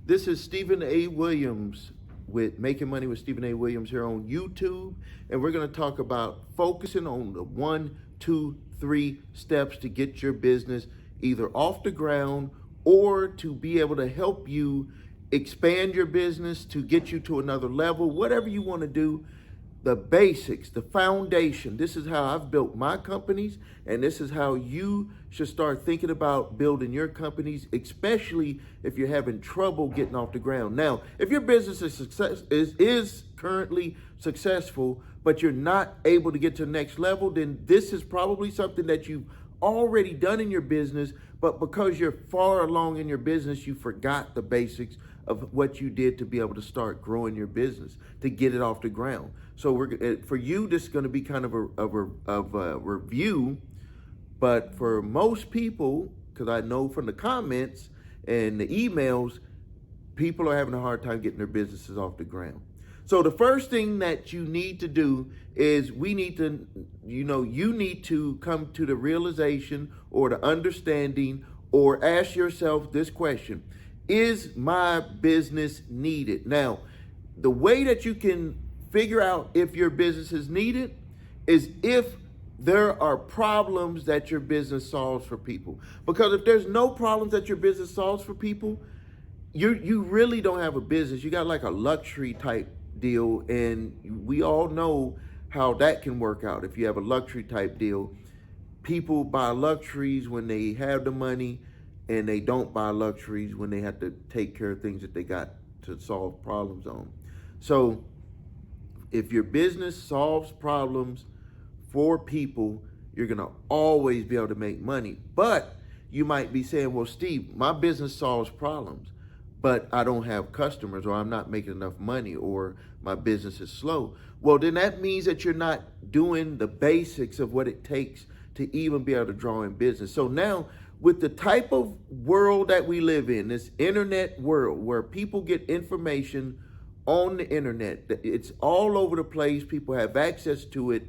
This is Stephen A. Williams with Making Money with Stephen A. Williams here on YouTube. And we're going to talk about focusing on the 1, 2, 3 steps to get your business either off the ground or to be able to help you expand your business, to get you to another level, whatever you want to do. The basics, the foundation. This is how I've built my companies, and this is how you should start thinking about building your companies, especially if you're having trouble getting off the ground. Now, if your business is currently successful, but you're not able to get to the next level, then this is probably something that you've already done in your business, but because you're far along in your business, you forgot the basics of what you did to be able to start growing your business, to get it off the ground. So for you, this is going to be kind of a review, but for most people, because I know from the comments and the emails, people are having a hard time getting their businesses off the ground. So the first thing that you need to do is you need to come to the realization or the understanding or ask yourself this question: is my business needed? Now, the way that you can figure out if your business is needed is if there are problems that your business solves for people. Because if there's no problems that your business solves for people, you really don't have a business. You got like a luxury type deal, and we all know how that can work out. If you have a luxury type deal, people buy luxuries when they have the money, and they don't buy luxuries when they have to take care of things that they got to solve problems on. So if your business solves problems for people, you're going to always be able to make money. But you might be saying, well, Steve, my business solves problems, but I don't have customers, or I'm not making enough money, or my business is slow. Well, then that means that you're not doing the basics of what it takes to even be able to draw in business. So now, with the type of world that we live in, this internet world where people get information on the internet, it's all over the place, people have access to it,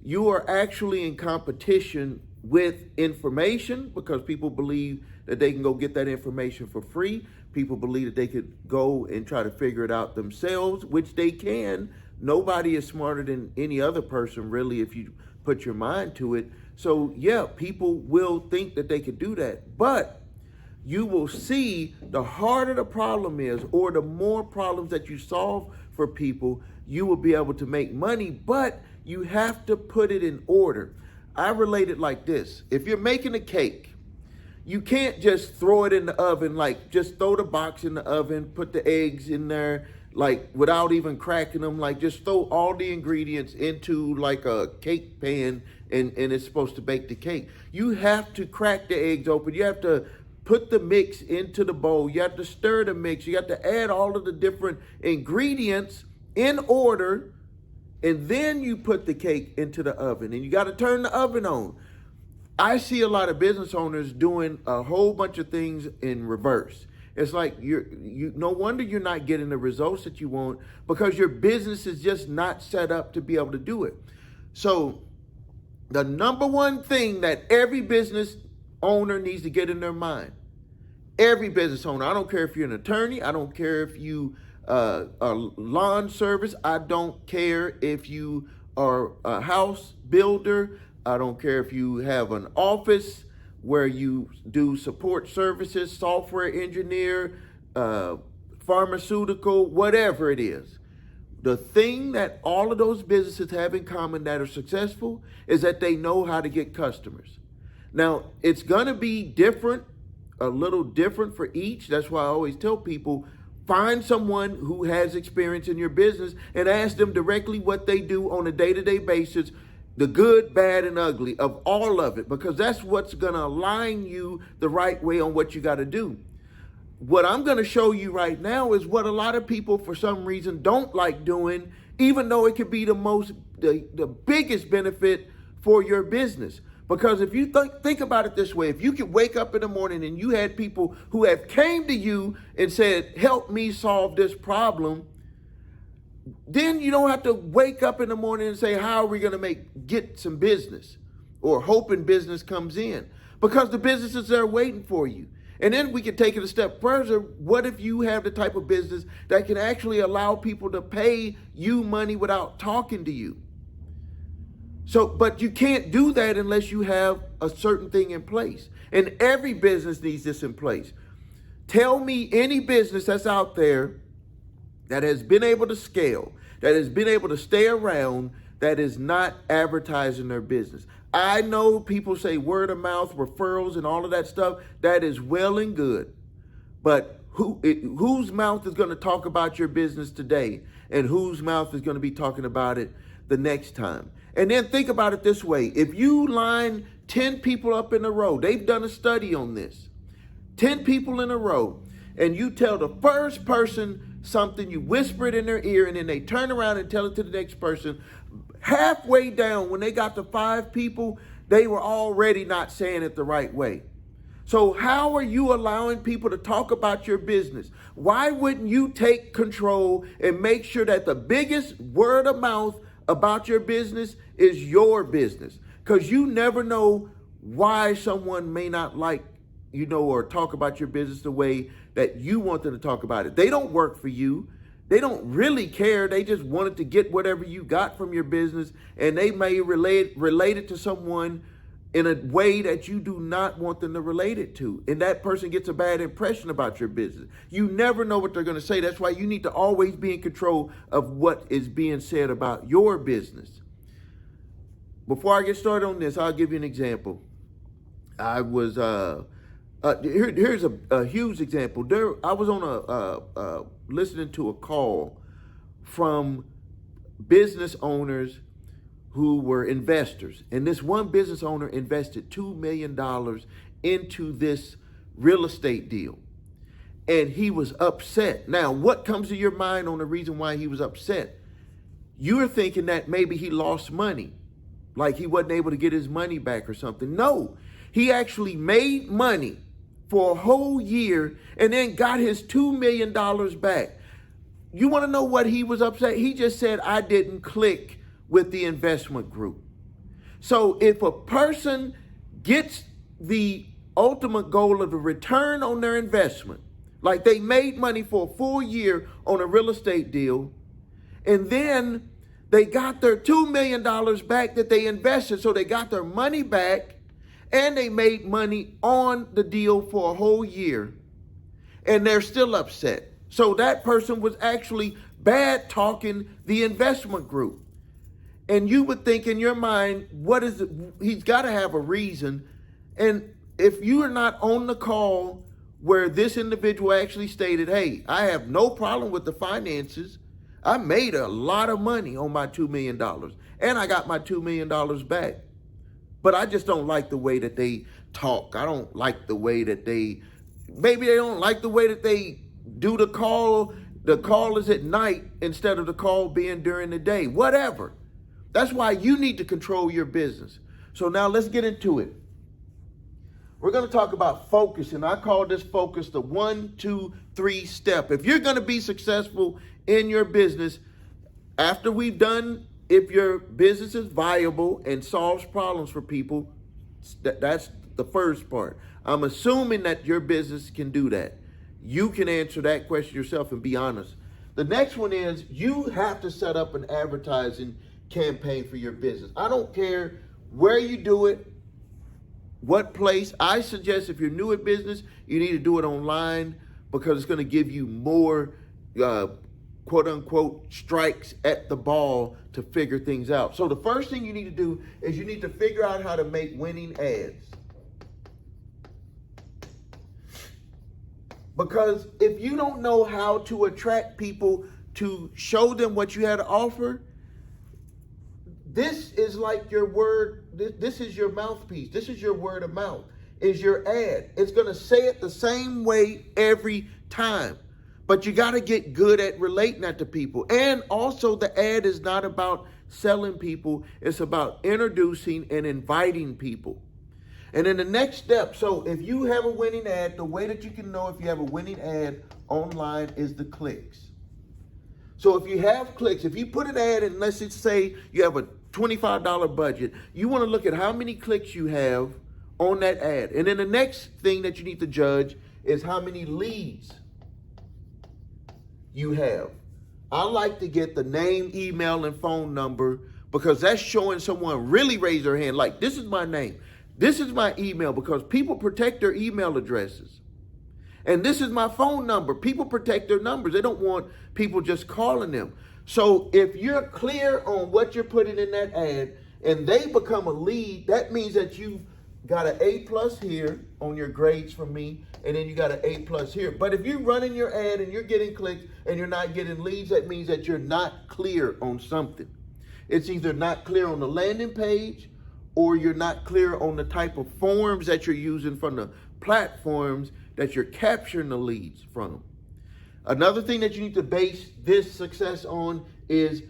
you are actually in competition with information because people believe that they can go get that information for free. People believe that they could go and try to figure it out themselves, which they can. Nobody is smarter than any other person, really, if you put your mind to it. So yeah, people will think that they could do that, but you will see the harder the problem is, or the more problems that you solve for people, you will be able to make money, but you have to put it in order. I relate it like this. If you're making a cake, you can't just throw it in the oven, like just throw the box in the oven, put the eggs in there, like without even cracking them, like just throw all the ingredients into like a cake pan and it's supposed to bake the cake. You have to crack the eggs open. You have to put the mix into the bowl. You have to stir the mix. You have to add all of the different ingredients in order, and then you put the cake into the oven, and you got to turn the oven on. I see a lot of business owners doing a whole bunch of things in reverse. It's like no wonder you're not getting the results that you want, because your business is just not set up to be able to do it. So the number one thing that every business owner needs to get in their mind, every business owner, I don't care if you're an attorney, I don't care if you a lawn service, I don't care if you are a house builder, I don't care if you have an office where you do support services, software engineer, pharmaceutical, whatever it is. The thing that all of those businesses have in common that are successful is that they know how to get customers. Now, it's going to be different, a little different for each. That's why I always tell people, find someone who has experience in your business and ask them directly what they do on a day-to-day basis, the good, bad, and ugly of all of it, because that's what's going to align you the right way on what you got to do. What I'm going to show you right now is what a lot of people, for some reason, don't like doing, even though it could be the biggest benefit for your business. Because if you think about it this way, if you could wake up in the morning and you had people who have came to you and said, help me solve this problem, then you don't have to wake up in the morning and say, how are we going to get some business, or hoping business comes in, because the business is there waiting for you. And then we can take it a step further. What if you have the type of business that can actually allow people to pay you money without talking to you? So, but you can't do that unless you have a certain thing in place. And every business needs this in place. Tell me any business that's out there that has been able to scale, that has been able to stay around, that is not advertising their business. I know people say word of mouth, referrals, and all of that stuff. That is well and good. But whose mouth is going to talk about your business today, and whose mouth is going to be talking about it the next time? And then think about it this way. If you line 10 people up in a row, they've done a study on this, 10 people in a row, and you tell the first person something, you whisper it in their ear, and then they turn around and tell it to the next person. Halfway down, when they got to 5 people, they were already not saying it the right way. So how are you allowing people to talk about your business? Why wouldn't you take control and make sure that the biggest word of mouth about your business is your business? Because you never know why someone may not like, or talk about your business the way that you want them to talk about it. They don't work for you. They don't really care. They just wanted to get whatever you got from your business, and they may relate it to someone in a way that you do not want them to relate it to. And that person gets a bad impression about your business. You never know what they're going to say. That's why you need to always be in control of what is being said about your business. Before I get started on this, I'll give you an example. I was, here's a huge example. I was on listening to a call from business owners who were investors. And this one business owner invested $2 million into this real estate deal. And he was upset. Now, what comes to your mind on the reason why he was upset? You're thinking that maybe he lost money, like he wasn't able to get his money back or something. No, he actually made money for a whole year and then got his $2 million back. You want to know what he was upset? He just said, I didn't click with the investment group. So if a person gets the ultimate goal of the return on their investment, like they made money for a full year on a real estate deal, and then they got their $2 million back that they invested, so they got their money back, and they made money on the deal for a whole year, and they're still upset. So that person was actually bad talking the investment group. And you would think in your mind, what is it? He's got to have a reason. And if you are not on the call where this individual actually stated, hey, I have no problem with the finances. I made a lot of money on my $2 million and I got my $2 million back. But I just don't like the way that they talk. I don't like the way that maybe they don't like the way that they do the call. The call is at night instead of the call being during the day, whatever. That's why you need to control your business. So now let's get into it. We're going to talk about focus, and I call this focus the 1, 2, 3 step. If you're going to be successful in your business, after we've done, if your business is viable and solves problems for people, that's the first part. I'm assuming that your business can do that. You can answer that question yourself and be honest. The next one is you have to set up an advertising campaign for your business. I don't care where you do it, what place. I suggest if you're new at business, you need to do it online because it's going to give you more quote unquote strikes at the ball to figure things out. So the first thing you need to do is you need to figure out how to make winning ads. Because if you don't know how to attract people to show them what you had to offer, this is like your word. This is your mouthpiece. This is your word of mouth, is your ad. It's going to say it the same way every time. But you got to get good at relating that to people. And also the ad is not about selling people. It's about introducing and inviting people. And then the next step, so if you have a winning ad, the way that you can know if you have a winning ad online is the clicks. So if you have clicks, if you put an ad in, let's just say you have a $25 budget, you want to look at how many clicks you have on that ad. And then the next thing that you need to judge is how many leads you have. I like to get the name, email, and phone number because that's showing someone really raised their hand. Like, this is my name. This is my email, because people protect their email addresses. And this is my phone number. People protect their numbers. They don't want people just calling them. So if you're clear on what you're putting in that ad and they become a lead, that means that you've got an A+ here on your grades from me, and then you got an A+ here. But if you're running your ad and you're getting clicks and you're not getting leads, that means that you're not clear on something. It's either not clear on the landing page, or you're not clear on the type of forms that you're using from the platforms that you're capturing the leads from. Another thing that you need to base this success on is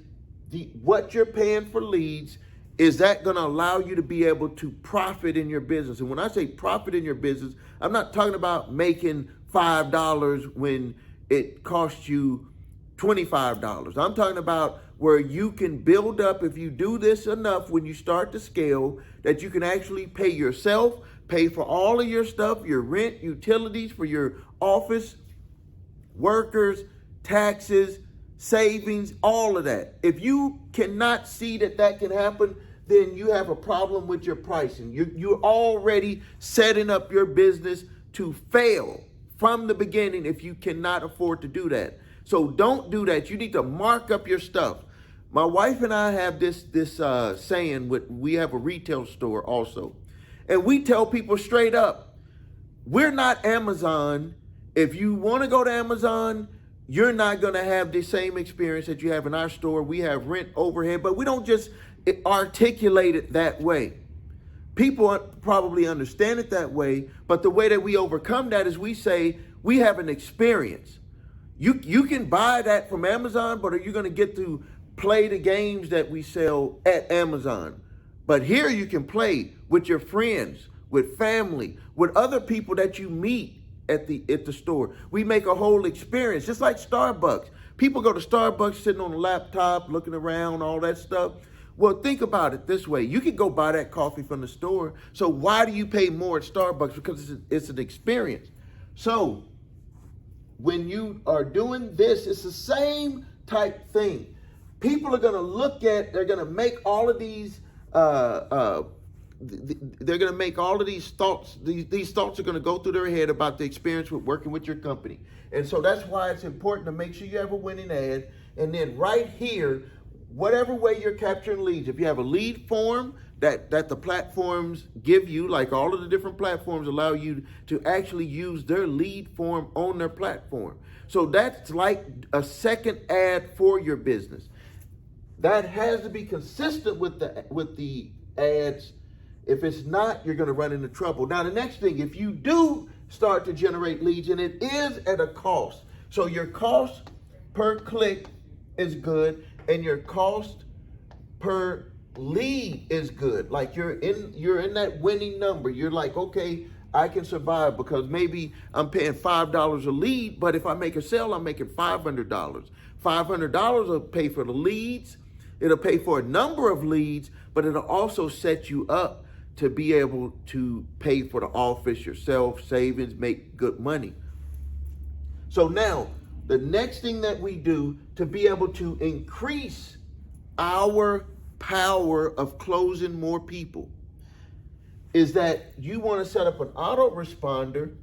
what you're paying for leads. Is that going to allow you to be able to profit in your business? And when I say profit in your business, I'm not talking about making $5 when it costs you $25. I'm talking about where you can build up, if you do this enough, when you start to scale, that you can actually pay yourself, pay for all of your stuff, your rent, utilities for your office, workers, taxes, savings, all of that. If you cannot see that that can happen, then you have a problem with your pricing. You're already setting up your business to fail from the beginning if you cannot afford to do that. So don't do that. You need to mark up your stuff. My wife and I have this saying, we have a retail store also. And we tell people straight up, we're not Amazon. If you want to go to Amazon, you're not going to have the same experience that you have in our store. We have rent, overhead, but we don't just articulate it that way. People probably understand it that way, but the way that we overcome that is we say we have an experience. You can buy that from Amazon, but are you going to get to play the games that we sell at Amazon? But here you can play with your friends, with family, with other people that you meet at the store. We make a whole experience, just like Starbucks. People go to Starbucks sitting on a laptop, looking around, all that stuff. Well, think about it this way. You can go buy that coffee from the store. So why do you pay more at Starbucks? Because it's an experience. So when you are doing this, it's the same type thing. People are going to look at, they're going to make all of these, they're going to make all of these thoughts. These thoughts are going to go through their head about the experience with working with your company. And so that's why it's important to make sure you have a winning ad. And then right here, whatever way you're capturing leads, if you have a lead form that the platforms give you, like all of the different platforms allow you to actually use their lead form on their platform. So that's like a second ad for your business. That has to be consistent with the ads. If it's not, you're going to run into trouble. Now, the next thing, if you do start to generate leads, and it is at a cost. So your cost per click is good, and your cost per lead is good. Like you're in that winning number. You're like, okay, I can survive because maybe I'm paying $5 a lead, but if I make a sale, I'm making $500. $500 will pay for the leads. It'll pay for a number of leads, but it'll also set you up to be able to pay for the office yourself, savings, make good money. So now, the next thing that we do to be able to increase our power of closing more people is that you want to set up an autoresponder.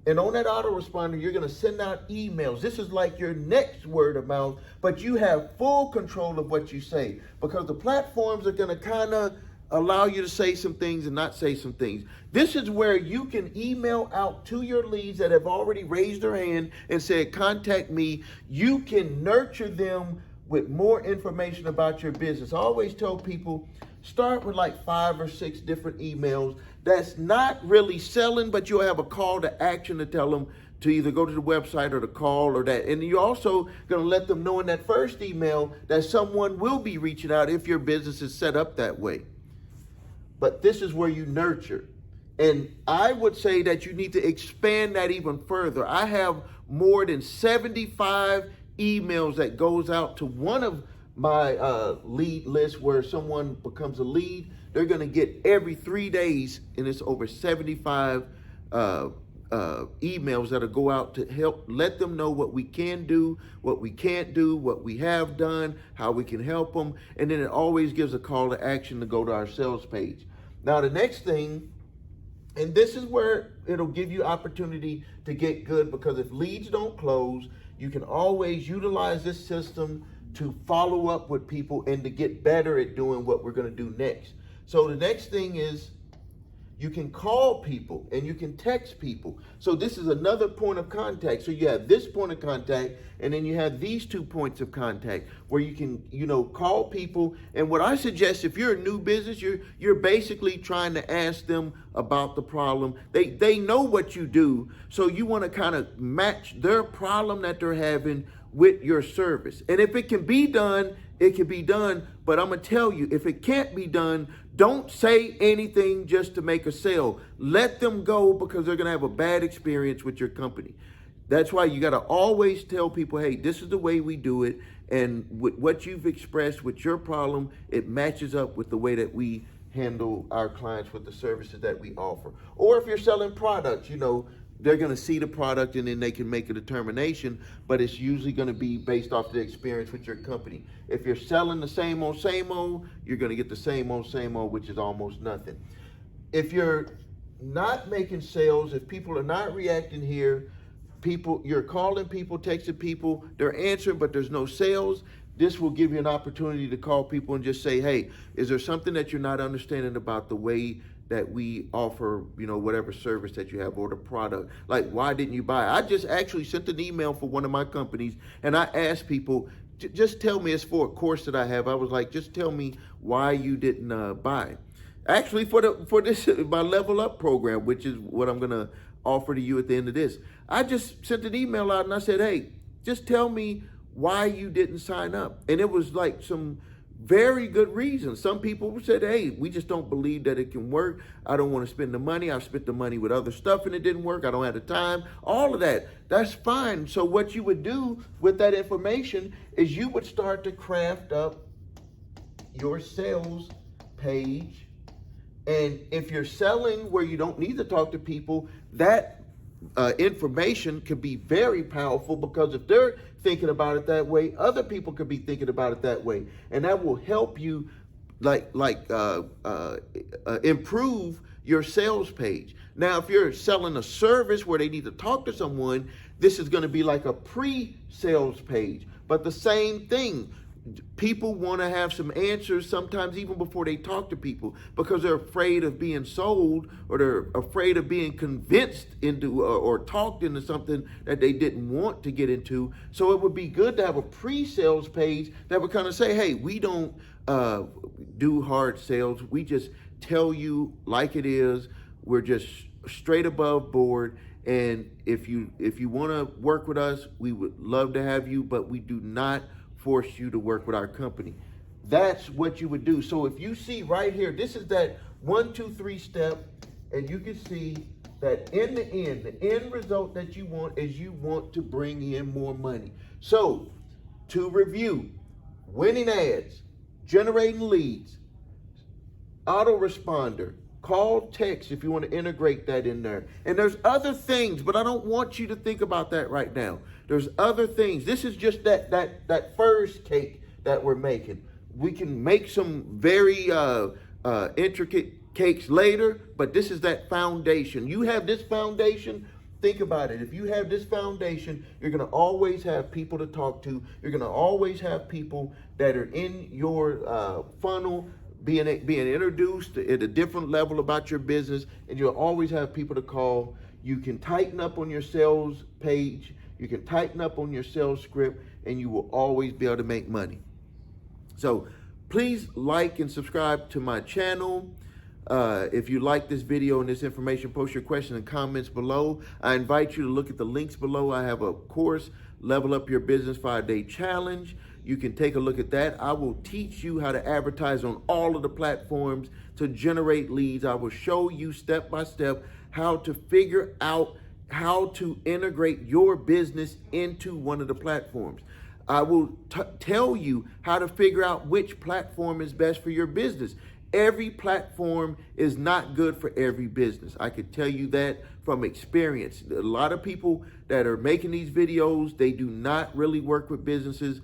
And on that autoresponder, you're going to send out emails. This is like your next word of mouth, but you have full control of what you say because the platforms are going to kind of allow you to say some things and not say some things. This is where you can email out to your leads that have already raised their hand and said, contact me. You can nurture them with more information about your business. I always tell people, start with like 5 or 6 different emails. That's not really selling, but you'll have a call to action to tell them to either go to the website or to call or that. And you're also going to let them know in that first email that someone will be reaching out if your business is set up that way. But this is where you nurture. And I would say that you need to expand that even further. I have more than 75 emails that goes out to one of my lead lists where someone becomes a lead. They're going to get every 3 days, and it's over 75 emails that'll go out to help let them know what we can do, what we can't do, what we have done, how we can help them. And then it always gives a call to action to go to our sales page. Now, the next thing, and this is where it'll give you opportunity to get good, because if leads don't close, you can always utilize this system to follow up with people and to get better at doing what we're going to do next. So the next thing is you can call people and you can text people. So this is another point of contact. So you have this point of contact, and then you have these 2 points of contact where you can, call people. And what I suggest, if you're a new business, you're basically trying to ask them about the problem. They know what you do, so you want to kind of match their problem that they're having with your service. And if it can be done, it can be done. But I'm going to tell you, if it can't be done, don't say anything just to make a sale. Let them go, because they're going to have a bad experience with your company. That's why you got to always tell people, hey, this is the way we do it. And with what you've expressed with your problem, it matches up with the way that we handle our clients with the services that we offer. Or if you're selling products, they're going to see the product and then they can make a determination, but it's usually going to be based off the experience with your company. If you're selling the same old, you're going to get the same old, which is almost nothing. If you're not making sales, if people are not reacting here, you're calling people, texting people, they're answering, but there's no sales, this will give you an opportunity to call people and just say, hey, is there something that you're not understanding about the way that we offer, whatever service that you have or the product? Like, why didn't you buy? I just actually sent an email for one of my companies, and I asked people, just tell me, it's for a course that I have. I was like, just tell me why you didn't buy. Actually, for this, my Level Up program, which is what I'm going to offer to you at the end of this. I just sent an email out and I said, hey, just tell me why you didn't sign up. And it was like some very good reasons. Some people said, hey, we just don't believe that it can work. I don't want to spend the money. I've spent the money with other stuff and it didn't work. I don't have the time. All of that. That's fine. So what you would do with that information is you would start to craft up your sales page. And if you're selling where you don't need to talk to people, that information could be very powerful, because if they're thinking about it that way, other people could be thinking about it that way, and that will help you improve your sales page. Now, if you're selling a service where they need to talk to someone, this is going to be like a pre-sales page, but the same thing. People want to have some answers sometimes even before they talk to people, because they're afraid of being sold, or they're afraid of being convinced into or talked into something that they didn't want to get into. So it would be good to have a pre-sales page that would kind of say, hey, we don't do hard sales. We just tell you like it is. We're just straight above board. And if you want to work with us, we would love to have you, but we do not force you to work with our company. That's what you would do. So if you see right here, this is that 1, 2, 3 step, and you can see that in the end result that you want is you want to bring in more money. So to review, winning ads, generating leads, autoresponder, call, text if you want to integrate that in there. And there's other things, but I don't want you to think about that right now. There's other things. This is just that first cake that we're making. We can make some very intricate cakes later, but this is that foundation. You have this foundation. Think about it. If you have this foundation, you're going to always have people to talk to. You're going to always have people that are in your funnel being introduced at a different level about your business, and you'll always have people to call. You can tighten up on your sales page. You can tighten up on your sales script, and you will always be able to make money. So please like and subscribe to my channel. If you like this video and this information, post your questions and comments below. I invite you to look at the links below. I have a course, Level Up Your Business 5-Day Challenge. You can take a look at that. I will teach you how to advertise on all of the platforms to generate leads. I will show you step by step how to figure out how to integrate your business into one of the platforms. I will tell you how to figure out which platform is best for your business. Every platform is not good for every business. I could tell you that from experience. A lot of people that are making these videos, they do not really work with businesses.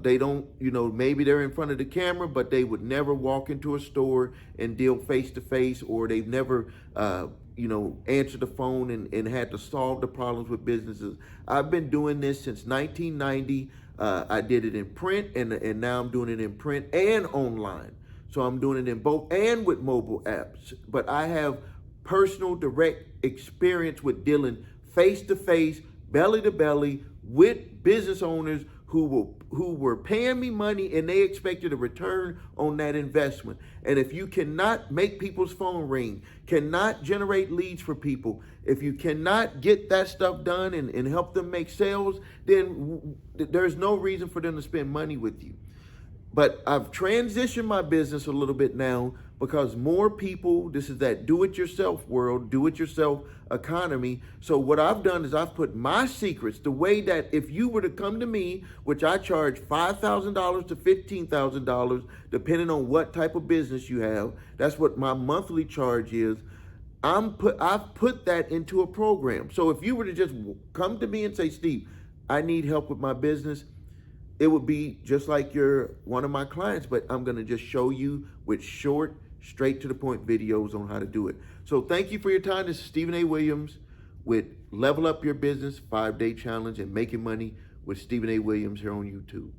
They don't, maybe they're in front of the camera, but they would never walk into a store and deal face to face, or they've never, answered the phone and had to solve the problems with businesses. I've been doing this since 1990. I did it in print, and now I'm doing it in print and online. So I'm doing it in both and with mobile apps. But I have personal direct experience with dealing face to face, belly to belly with business owners who were paying me money, and they expected a return on that investment. And if you cannot make people's phone ring, cannot generate leads for people, if you cannot get that stuff done and help them make sales, then there's no reason for them to spend money with you. But I've transitioned my business a little bit now because more people, this is that do-it-yourself world, do-it-yourself economy. So what I've done is I've put my secrets, the way that if you were to come to me, which I charge $5,000 to $15,000, depending on what type of business you have, that's what my monthly charge is. I've put that into a program. So if you were to just come to me and say, Steve, I need help with my business, it would be just like you're one of my clients, but I'm going to just show you with short, straight to the point videos on how to do it. So thank you for your time. This is Stephen A. Williams with Level Up Your Business 5-Day Challenge and Making Money with Stephen A. Williams here on YouTube.